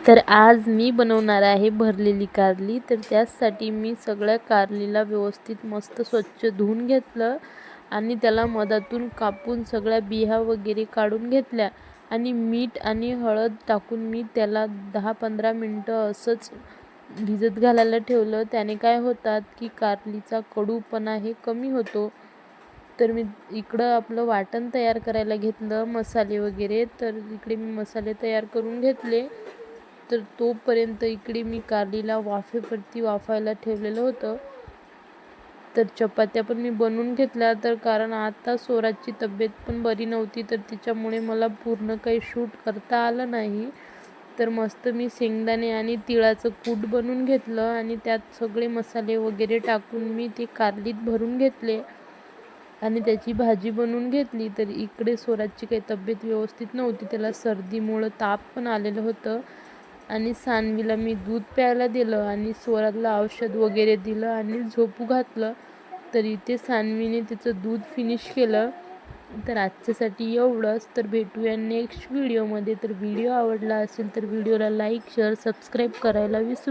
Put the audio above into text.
तर आज मी बनवणार आहे भरलेली कारली. तर त्यासाठी मी सगळ्या कारलीला व्यवस्थित मस्त स्वच्छ धुवून घेतलं आणि त्याला मधातून कापून सगळ्या बिया वगैरे काढून घेतल्या आणि मीठ आणि हळद टाकून मी त्याला 10-15 मिनटं असंच भिजत घालायला ठेवलं. त्याने काय होतात की कारलीचा कडूपणा हे कमी होतो. तर मी इकडं आपलं वाटण तयार करायला घेतलं, मसाले वगैरे. तर इकडे मी मसाले तयार करून घेतले. तर तोपर्यंत इकडे मी कारलीला वाफेवरती वाफायला ठेवलेलं होतं. तर चपात्या पण मी बनवून घेतल्या. तर कारण आता स्वराची तब्येत पण बरी नव्हती, तर तिच्यामुळे मला पूर्ण काही शूट करता आलं नाही. तर मस्त मी शेंगदाणे आणि तिळाचं कूट बनवून घेतलं आणि त्यात सगळे मसाले वगैरे टाकून मी ते कारलीत भरून घेतले आणि त्याची भाजी बनवून घेतली. तर इकडे स्वराजची काही तब्येत व्यवस्थित नव्हती, त्याला सर्दीमुळं ताप पण आलेलं होतं आणि सानवीला मी दूध प्यायला दिलं आणि स्वराजला औषध वगैरे दिलं आणि झोपू घातलं. तर इथे सानवीने तिचं दूध फिनिश केलं. तर आजच्यासाठी एवढंच. तर भेटूया नेक्स्ट व्हिडिओमध्ये. तर व्हिडिओ आवडला असेल तर व्हिडिओला लाईक, शेअर, सबस्क्राईब करायला विसरू